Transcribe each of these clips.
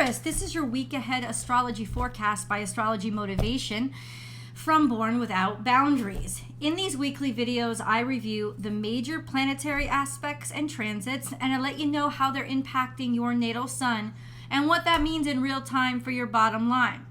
Taurus, this is your week ahead astrology forecast by Astrology Motivation from Born Without Boundaries. In these weekly videos, I review the major planetary aspects and transits, and I let you know how they're impacting your natal sun and what that means in real time for your bottom line.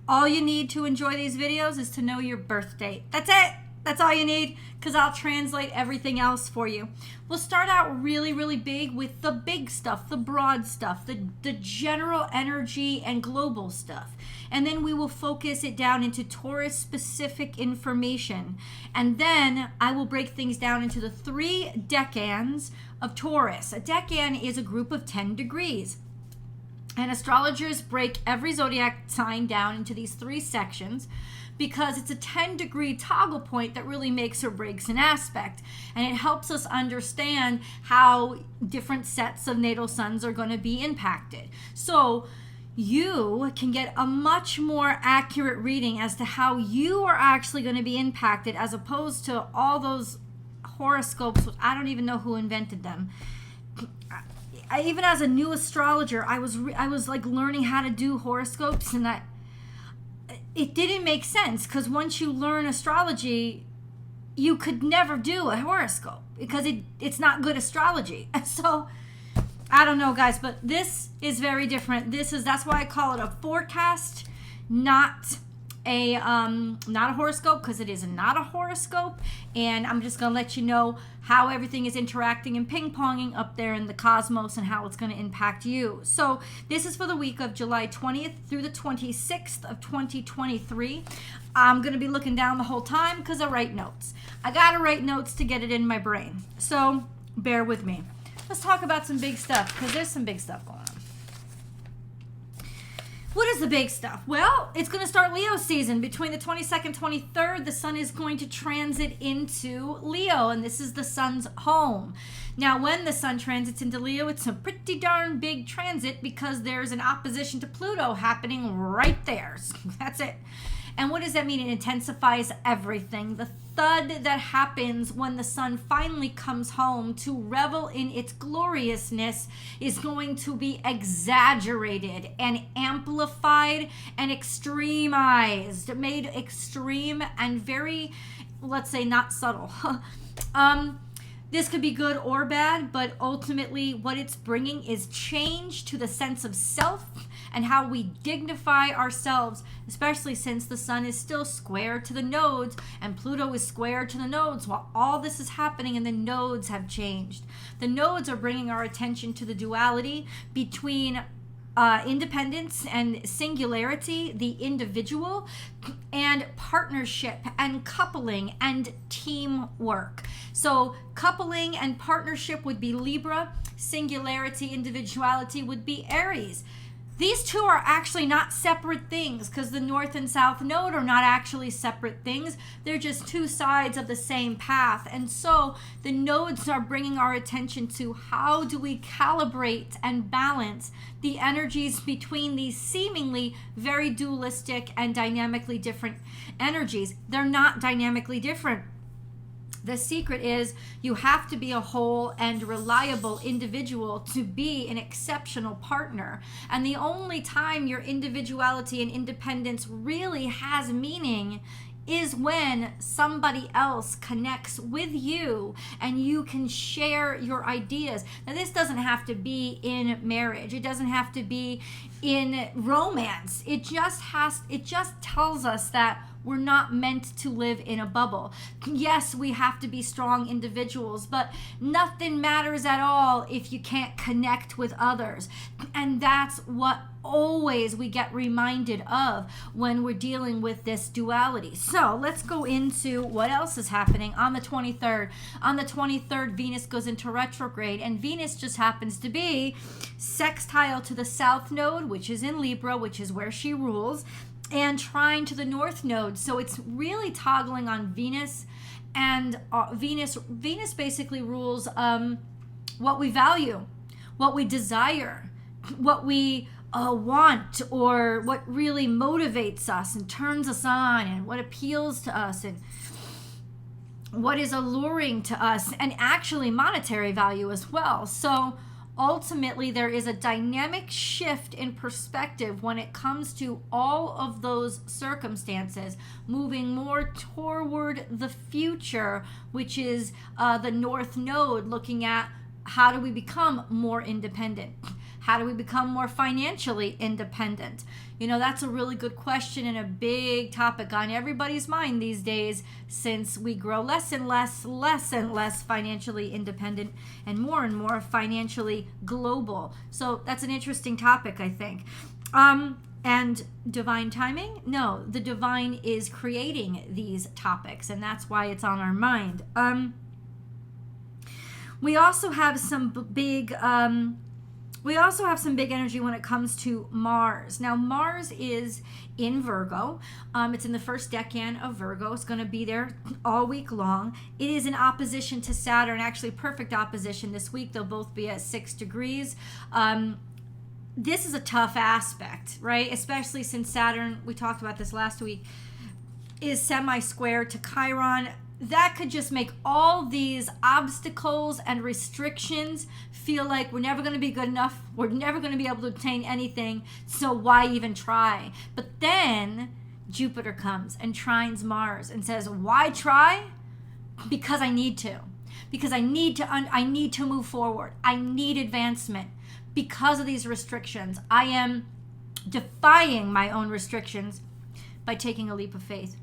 All you need to enjoy these videos is to know your birth date. That's it. That's all you need, because I'll translate everything else for you. We'll start out really big with the big stuff, the broad stuff, the general energy and global stuff. And then we will focus it down into Taurus specific information. And then I will break things down into the 3 decans of Taurus. A decan is a group of 10 degrees. And astrologers break every zodiac sign down into these 3 sections, because it's a 10-degree toggle point that really makes or breaks an aspect. And it helps us understand how different sets of natal suns are going to be impacted. So you can get a much more accurate reading as to how you are actually going to be impacted, as opposed to all those horoscopes. I don't even know who invented them. Even as a new astrologer, I was like learning how to do horoscopes, and it didn't make sense, because once you learn astrology, you could never do a horoscope because it's not good astrology. So I don't know, guys, but this is very different. That's why I call it a forecast, not a horoscope, because it is not a horoscope. And I'm just going to let you know how everything is interacting and ping-ponging up there in the cosmos and how it's going to impact you. So this is for the week of July 20th through the 26th of 2023. I'm going to be looking down the whole time because I write notes. I got to write notes to get it in my brain. So bear with me. Let's talk about some big stuff, because there's some big stuff going on. What is the big stuff? Well, it's going to start Leo season. Between the 22nd, 23rd, the sun is going to transit into Leo, and this is the sun's home. Now, when the sun transits into Leo, it's a pretty darn big transit, because there's an opposition to Pluto happening right there. So that's it. And what does that mean? It intensifies everything. The thud that happens when the sun finally comes home to revel in its gloriousness is going to be exaggerated and amplified and extremized, made extreme and very, let's say, not subtle. This could be good or bad, but ultimately what it's bringing is change to the sense of self and how we dignify ourselves, especially since the sun is still square to the nodes and Pluto is square to the nodes while all this is happening and the nodes have changed. The nodes are bringing our attention to the duality between independence and singularity, the individual, and partnership and coupling and teamwork. So coupling and partnership would be Libra, singularity, individuality would be Aries. These two are actually not separate things, because the north and south node are not actually separate things. They're just two sides of the same path. And so the nodes are bringing our attention to how do we calibrate and balance the energies between these seemingly very dualistic and dynamically different energies. They're not dynamically different. The secret is you have to be a whole and reliable individual to be an exceptional partner. And the only time your individuality and independence really has meaning is when somebody else connects with you and you can share your ideas. Now, this doesn't have to be in marriage. It doesn't have to be in romance. It just tells us that we're not meant to live in a bubble. Yes, we have to be strong individuals, but nothing matters at all if you can't connect with others. And that's what always we get reminded of when we're dealing with this duality. So let's go into what else is happening on the 23rd. On the 23rd, Venus goes into retrograde, and Venus just happens to be sextile to the south node, which is in Libra, which is where she rules, and trine to the north node. So it's really toggling on Venus, and Venus basically rules what we value, what we desire, what we want, or what really motivates us and turns us on, and what appeals to us, and what is alluring to us, and actually monetary value as well. So ultimately there is a dynamic shift in perspective when it comes to all of those circumstances, moving more toward the future, which is the North Node, looking at how do we become more independent? How do we become more financially independent? You know, that's a really good question and a big topic on everybody's mind these days, since we grow less and less financially independent and more financially global. So that's an interesting topic, I think. And divine timing? No, the divine is creating these topics, and that's why it's on our mind. We also have some big energy when it comes to Mars. Now, Mars is in Virgo. It's in the first decan of Virgo. It's going to be there all week long. It is in opposition to Saturn, actually perfect opposition this week. They'll both be at 6 degrees. This is a tough aspect, right? Especially since Saturn, we talked about this last week, is semi-square to Chiron. That could just make all these obstacles and restrictions feel like we're never going to be good enough. We're never going to be able to obtain anything. So why even try? But then Jupiter comes and trines Mars and says, why try? Because I need to. Because I need to move forward. I need advancement. Because of these restrictions, I am defying my own restrictions by taking a leap of faith.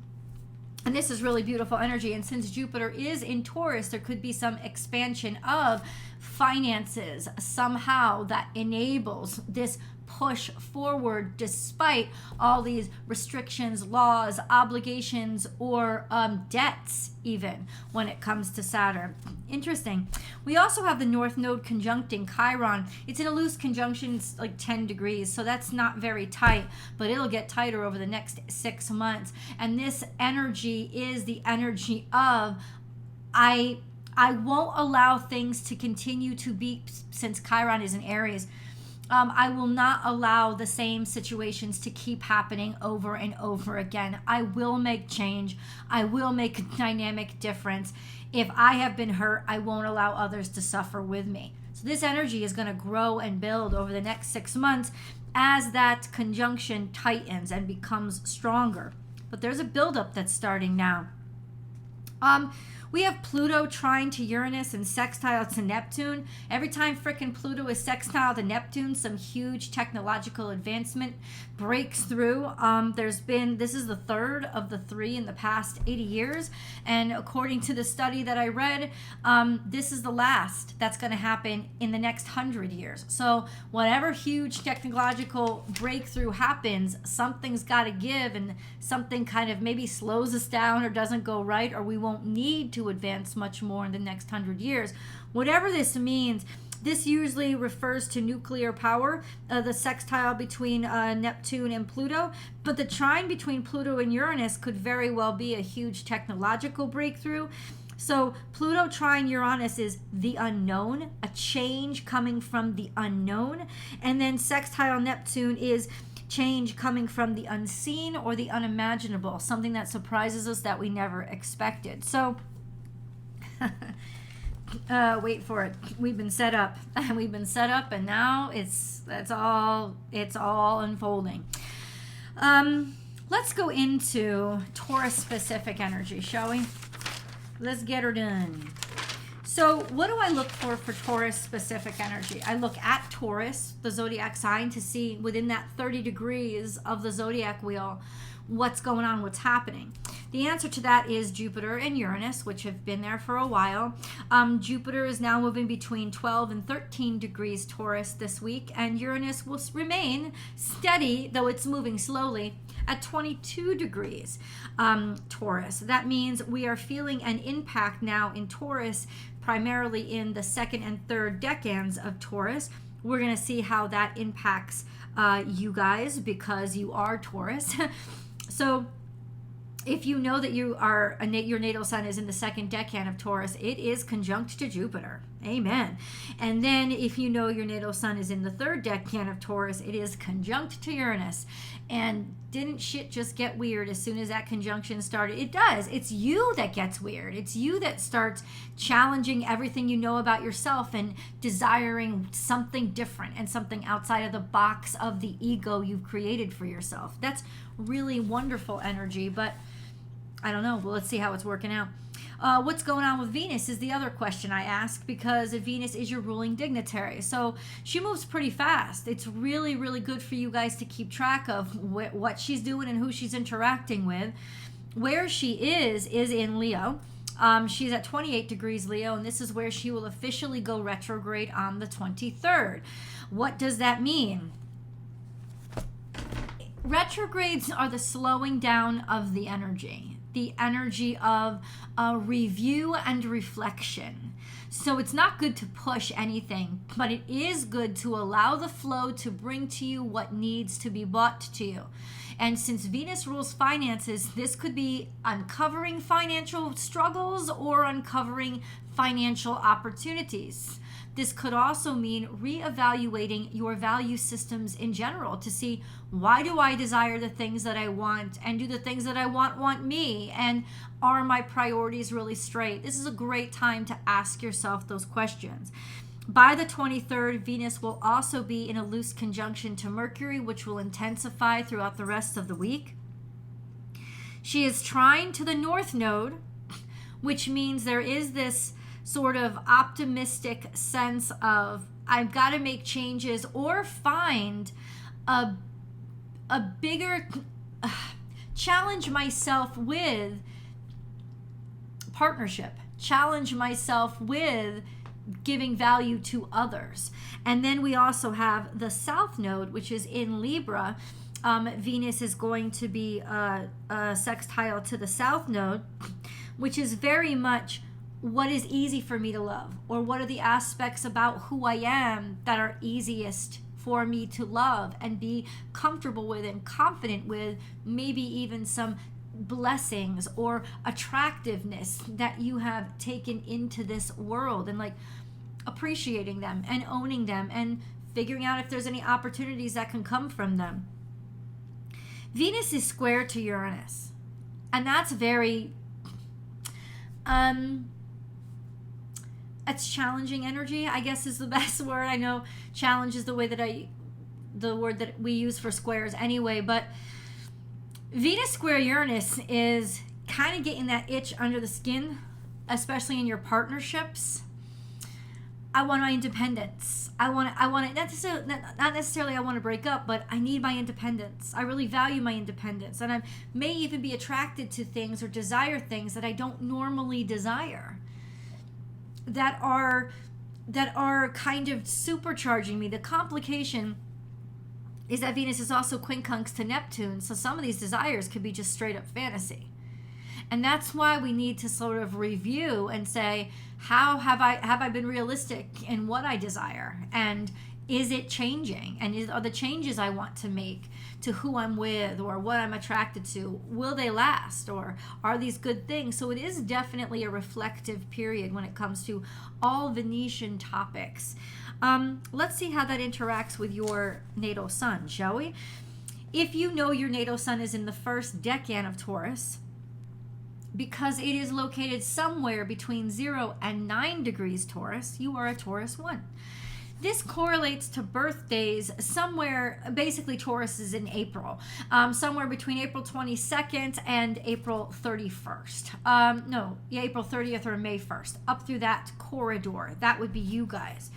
And this is really beautiful energy. And since Jupiter is in Taurus, there could be some expansion of finances somehow that enables this push forward despite all these restrictions, laws, obligations, or debts even when it comes to Saturn. Interesting. We also have the North Node conjuncting Chiron. It's in a loose conjunction, it's like 10 degrees, so that's not very tight, but it'll get tighter over the next 6 months. And this energy is the energy of I won't allow things to continue to be, since Chiron is in Aries, I will not allow the same situations to keep happening over and over again. I will make change. I will make a dynamic difference. If I have been hurt, I won't allow others to suffer with me. So this energy is going to grow and build over the next 6 months as that conjunction tightens and becomes stronger. But there's a buildup that's starting now. We have Pluto trine to Uranus and sextile to Neptune. Every time frickin' Pluto is sextile to Neptune, some huge technological advancement breaks through. This is the third of the 3 in the past 80 years. And according to the study that I read, this is the last that's going to happen in the next 100 years. So whatever huge technological breakthrough happens, something's got to give, and something kind of maybe slows us down or doesn't go right, or we won't need to advance much more in the next 100 years. Whatever this means, this usually refers to nuclear power, the sextile between Neptune and Pluto, but the trine between Pluto and Uranus could very well be a huge technological breakthrough. So Pluto trine Uranus is the unknown, a change coming from the unknown, and then sextile Neptune is change coming from the unseen or the unimaginable, something that surprises us that we never expected. So wait for it. We've been set up, and now it's all unfolding. Let's go into Taurus specific energy, shall we? Let's get her done. So what do I look for Taurus specific energy? I look at Taurus, the zodiac sign, to see within that 30 degrees of the zodiac wheel what's going on, what's happening. The answer to that is Jupiter and Uranus, which have been there for a while. Jupiter is now moving between 12 and 13 degrees Taurus this week, and Uranus will remain steady, though it's moving slowly, at 22 degrees Taurus. That means we are feeling an impact now in Taurus, primarily in the 2nd and 3rd decans of Taurus. We're going to see how that impacts you guys, because you are Taurus. So if you know that you are your natal sun is in the 2nd decan of Taurus, it is conjunct to Jupiter. Amen. And then if you know your natal sun is in the third decan of Taurus, it is conjunct to Uranus. And didn't shit just get weird as soon as that conjunction started? It does. It's you that gets weird. It's you that starts challenging everything you know about yourself and desiring something different and something outside of the box of the ego you've created for yourself. That's really wonderful energy, but I don't know. Well, let's see how it's working out. What's going on with Venus is the other question I ask, because Venus is your ruling dignitary. So she moves pretty fast. It's really, really good for you guys to keep track of what she's doing and who she's interacting with. Where she is in Leo. She's at 28 degrees Leo, and this is where she will officially go retrograde on the 23rd. What does that mean? Retrogrades are the slowing down of the energy of review and reflection. So it's not good to push anything, but it is good to allow the flow to bring to you what needs to be brought to you. And since Venus rules finances, this could be uncovering financial struggles or uncovering financial opportunities. This could also mean reevaluating your value systems in general to see, why do I desire the things that I want, and do the things that I want me, and are my priorities really straight? This is a great time to ask yourself those questions. By the 23rd, Venus will also be in a loose conjunction to Mercury, which will intensify throughout the rest of the week. She is trine to the North Node, which means there is this sort of optimistic sense of, I've got to make changes or find a bigger challenge myself with partnership, challenge myself with giving value to others. And then we also have the South Node, which is in Libra. Venus is going to be a sextile to the South Node, which is very much what is easy for me to love, or what are the aspects about who I am that are easiest for me to love and be comfortable with and confident with, maybe even some blessings or attractiveness that you have taken into this world, and like appreciating them and owning them and figuring out if there's any opportunities that can come from them. Venus is square to Uranus, and that's very it's challenging energy, I guess is the best word. I know challenge is the word that we use for squares anyway, but Venus square Uranus is kind of getting that itch under the skin, especially in your partnerships. I want my independence. I want it, not necessarily I want to break up, but I need my independence. I really value my independence, and I may even be attracted to things or desire things that I don't normally desire, that are kind of supercharging me. The complication is that Venus is also quincunx to Neptune, so some of these desires could be just straight up fantasy. And that's why we need to sort of review and say, how have I been realistic in what I desire? And is it changing? And are the changes I want to make to who I'm with or what I'm attracted to, will they last? Or are these good things? So it is definitely a reflective period when it comes to all Venetian topics. Let's see how that interacts with your natal sun, shall we? If you know your natal sun is in the first decan of Taurus, because it is located somewhere between 0 and 9 degrees Taurus, you are a Taurus 1. This correlates to birthdays somewhere, basically Taurus is in April, somewhere between April 22nd and April 31st. April 30th or May 1st, up through that corridor. That would be you guys.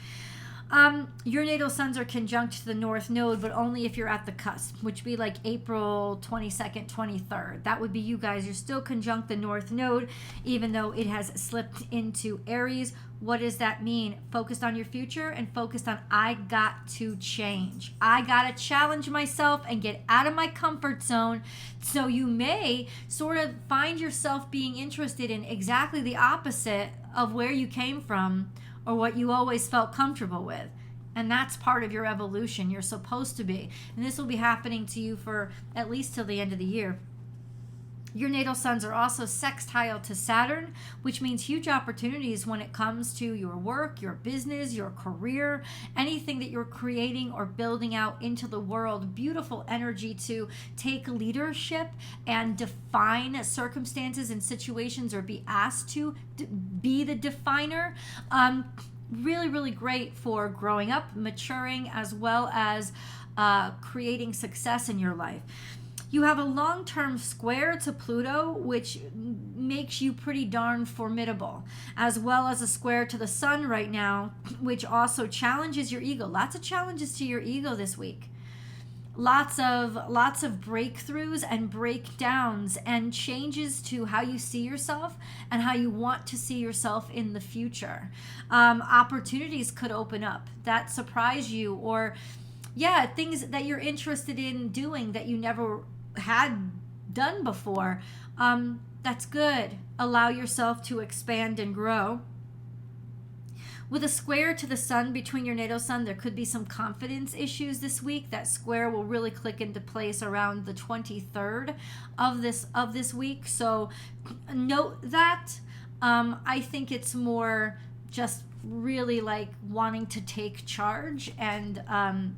Your natal suns are conjunct to the North Node, but only if you're at the cusp, which would be like April 22nd, 23rd. That would be you guys. You're still conjunct the North Node, even though it has slipped into Aries. What does that mean? Focused on your future and focused on, I got to change. I got to challenge myself and get out of my comfort zone. So you may sort of find yourself being interested in exactly the opposite of where you came from or what you always felt comfortable with. And that's part of your evolution. You're supposed to be. And this will be happening to you for at least till the end of the year. Your natal suns are also sextile to Saturn, which means huge opportunities when it comes to your work, your business, your career, anything that you're creating or building out into the world. Beautiful energy to take leadership and define circumstances and situations, or be asked to be the definer. Really, really great for growing up, maturing, as well as creating success in your life. You have a long-term square to Pluto, which makes you pretty darn formidable, as well as a square to the sun right now, which also challenges your ego. Lots of challenges to your ego this week. Lots of breakthroughs and breakdowns and changes to how you see yourself and how you want to see yourself in the future. Opportunities could open up that surprise you, or things that you're interested in doing that you never had done before. That's good. Allow yourself to expand and grow. With a square to the sun between your natal sun, there could be some confidence issues this week. That square will really click into place around the 23rd of this week. So note that. I think it's more just really like wanting to take charge and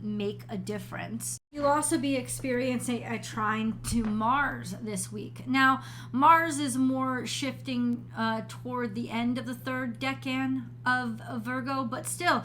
make a difference. You'll also be experiencing a trine to Mars this week. Now, Mars is more shifting toward the end of the third decan of Virgo, but still,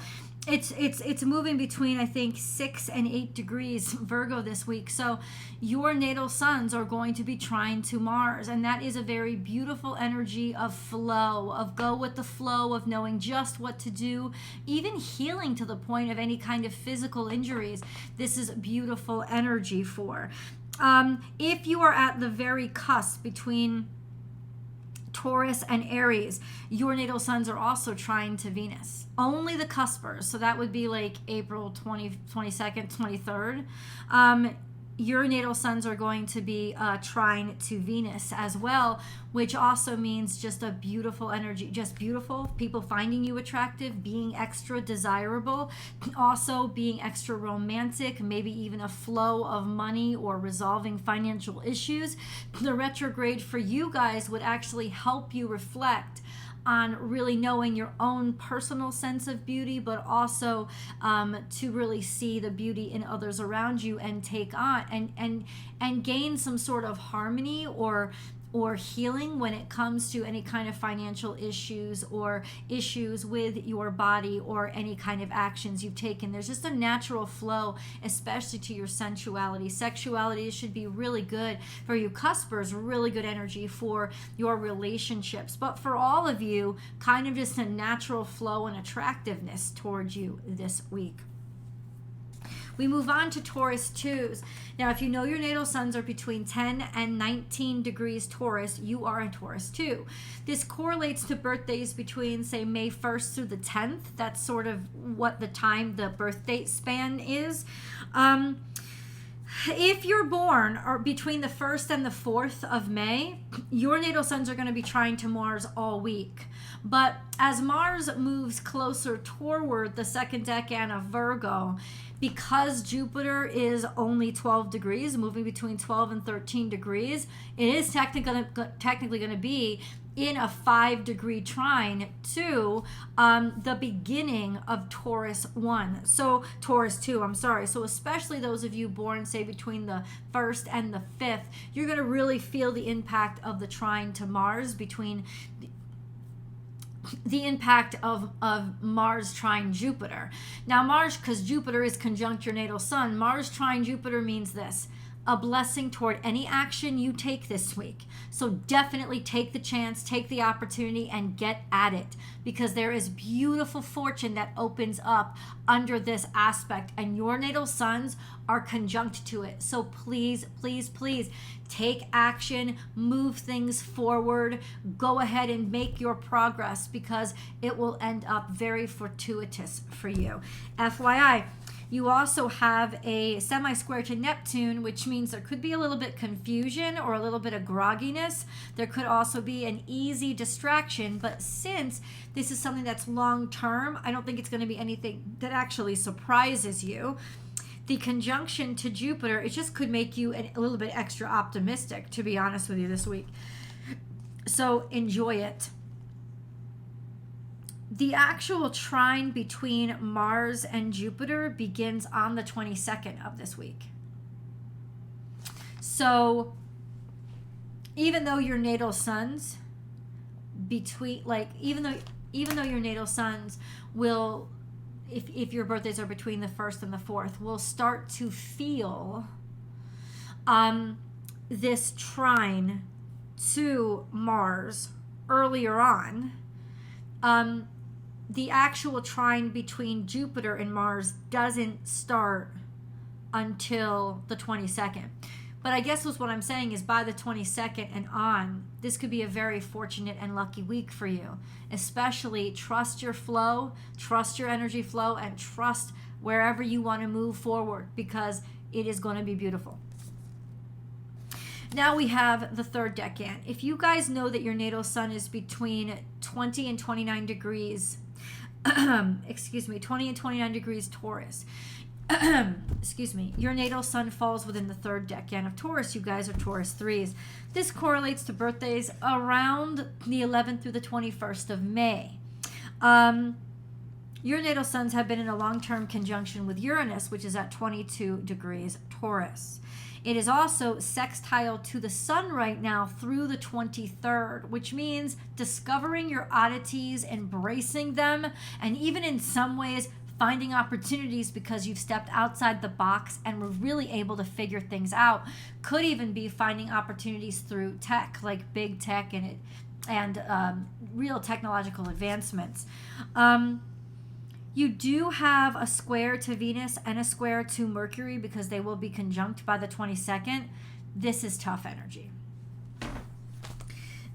it's moving between, I think, 6 and 8 degrees Virgo this week. So your natal suns are going to be trine to Mars, and that is a very beautiful energy of flow, of go with the flow, of knowing just what to do, even healing to the point of any kind of physical injuries. This is beautiful energy for. If you are at the very cusp between Taurus and Aries, your natal suns are also trine to Venus. Only the cuspers, so that would be like April 22nd, 23rd. Your natal suns are going to be trine to Venus as well, which also means just a beautiful energy, just beautiful, people finding you attractive, being extra desirable, also being extra romantic, maybe even a flow of money or resolving financial issues. The retrograde for you guys would actually help you reflect on really knowing your own personal sense of beauty, but also to really see the beauty in others around you and take on and gain some sort of harmony or healing when it comes to any kind of financial issues or issues with your body or any kind of actions you've taken. There's just a natural flow, especially to your sensuality. Sexuality should be really good for you cuspers, really good energy for your relationships. But for all of you, kind of just a natural flow and attractiveness towards you this week. We move on to Taurus 2s. Now, if you know your natal suns are between 10 and 19 degrees Taurus, you are a Taurus 2. This correlates to birthdays between, say, May 1st through the 10th. That's sort of what the time, the birth date span is. If you're born or between the 1st and the 4th of May, your natal suns are going to be trine to Mars all week. But as Mars moves closer toward the second decan of Virgo, because Jupiter is only 12 degrees, moving between 12 and 13 degrees, it is technically going to be in a 5-degree trine to the beginning of Taurus 1. So Taurus 2, I'm sorry. So especially those of you born, say, between the 1st and the 5th, you're going to really feel the impact of the trine to Mars, between the impact of Mars trine Jupiter. Now Mars, because Jupiter is conjunct your natal sun, Mars trine Jupiter means this: a blessing toward any action you take this week. So definitely take the chance, take the opportunity, and get at it, because there is beautiful fortune that opens up under this aspect, and your natal suns are conjunct to it. So please, please, please take action, move things forward, go ahead and make your progress, because it will end up very fortuitous for you. FYI, you also have a semi-square to Neptune, which means there could be a little bit confusion or a little bit of grogginess. There could also be an easy distraction, but since this is something that's long-term, I don't think it's going to be anything that actually surprises you. the conjunction to Jupiter, it just could make you a little bit extra optimistic, to be honest with you, this week. So enjoy it. The actual trine between Mars and Jupiter begins on the 22nd of this week. So even though your natal suns even though your natal suns will, if your birthdays are between the 1st and the 4th, will start to feel this trine to Mars earlier on, the actual trine between Jupiter and Mars doesn't start until the 22nd. But I guess what I'm saying is by the 22nd and on, this could be a very fortunate and lucky week for you. Especially trust your flow, trust your energy flow, and trust wherever you want to move forward, because it is going to be beautiful. Now we have the third decan. If you guys know that your natal sun is between 20 and 29 degrees, 20 and 29 degrees Taurus, your natal sun falls within the third decan of Taurus. You guys are Taurus 3s. This correlates to birthdays around the 11th through the 21st of May. Your natal suns have been in a long-term conjunction with Uranus, which is at 22 degrees Taurus. It is also sextile to the sun right now through the 23rd, which means discovering your oddities, embracing them, and even in some ways finding opportunities because you've stepped outside the box and were really able to figure things out. Could even be finding opportunities through tech, like big tech and real technological advancements. You do have a square to Venus and a square to Mercury because they will be conjunct by the 22nd. This is tough energy.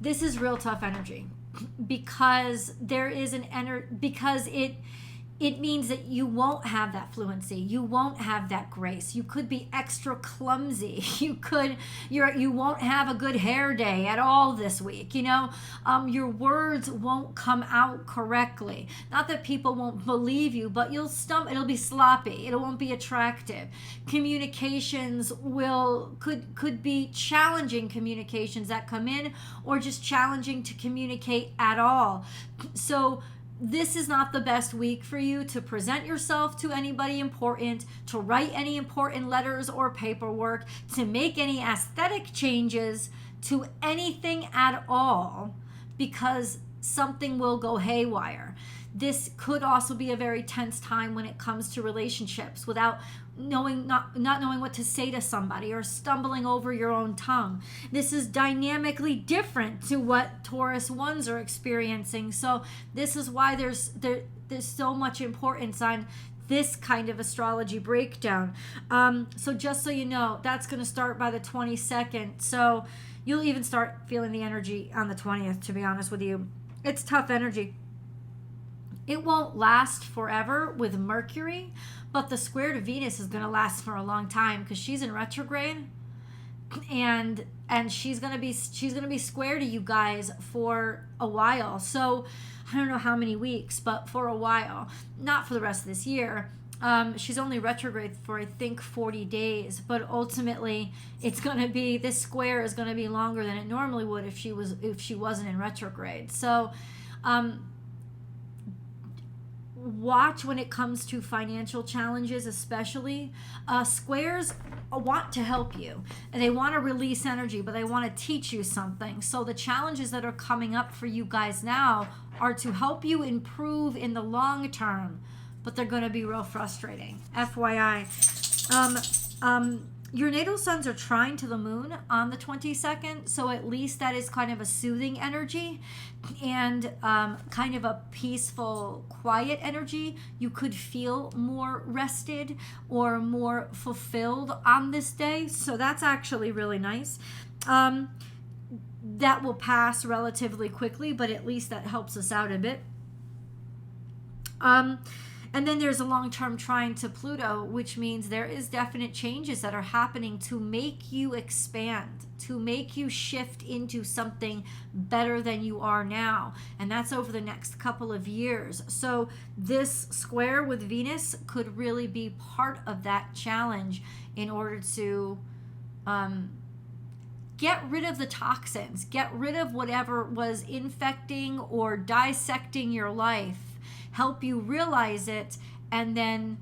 This is real tough energy because there is because it means that you won't have that fluency. You won't have that grace. You could be extra clumsy. You won't have a good hair day at all this week. Your words won't come out correctly. Not that people won't believe you, but you'll stumble. It'll be sloppy. It won't be attractive. Communications could be challenging communications that come in, or just challenging to communicate at all. So this is not the best week for you to present yourself to anybody important, to write any important letters or paperwork, to make any aesthetic changes to anything at all, because something will go haywire. This could also be a very tense time when it comes to relationships, without not knowing what to say to somebody, or stumbling over your own tongue. This is dynamically different to what Taurus 1s are experiencing. So this is why there's so much importance on this kind of astrology breakdown. So just so you know, that's going to start by the 22nd. So you'll even start feeling the energy on the 20th, to be honest with you. It's tough energy. It won't last forever with Mercury, but the square to Venus is going to last for a long time because she's in retrograde, and she's going to be square to you guys for a while. So I don't know how many weeks, but for a while, not for the rest of this year. She's only retrograde for, I think, 40 days, but ultimately this square is going to be longer than it normally would if she wasn't in retrograde. So watch when it comes to financial challenges, especially. Squares want to help you, and they want to release energy, but they want to teach you something. So the challenges that are coming up for you guys now are to help you improve in the long term, but they're going to be real frustrating. FYI. Your natal suns are trine to the moon on the 22nd, so at least that is kind of a soothing energy and kind of a peaceful, quiet energy. You could feel more rested or more fulfilled on this day, so that's actually really nice. That will pass relatively quickly, but at least that helps us out a bit. And then there's a long-term trine to Pluto, which means there is definite changes that are happening to make you expand, to make you shift into something better than you are now. And that's over the next couple of years. So this square with Venus could really be part of that challenge in order to get rid of the toxins, get rid of whatever was infecting or dissecting your life, help you realize it, and then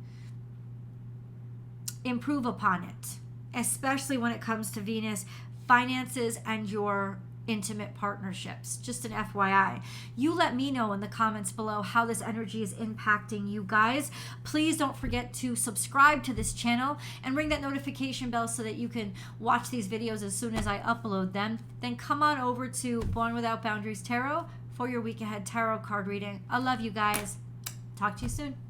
improve upon it, especially when it comes to Venus, finances, and your intimate partnerships. Just an FYI. You let me know in the comments below how this energy is impacting you guys. Please don't forget to subscribe to this channel and ring that notification bell so that you can watch these videos as soon as I upload them. Then come on over to Born Without Boundaries Tarot for your week ahead tarot card reading. I love you guys. Talk to you soon.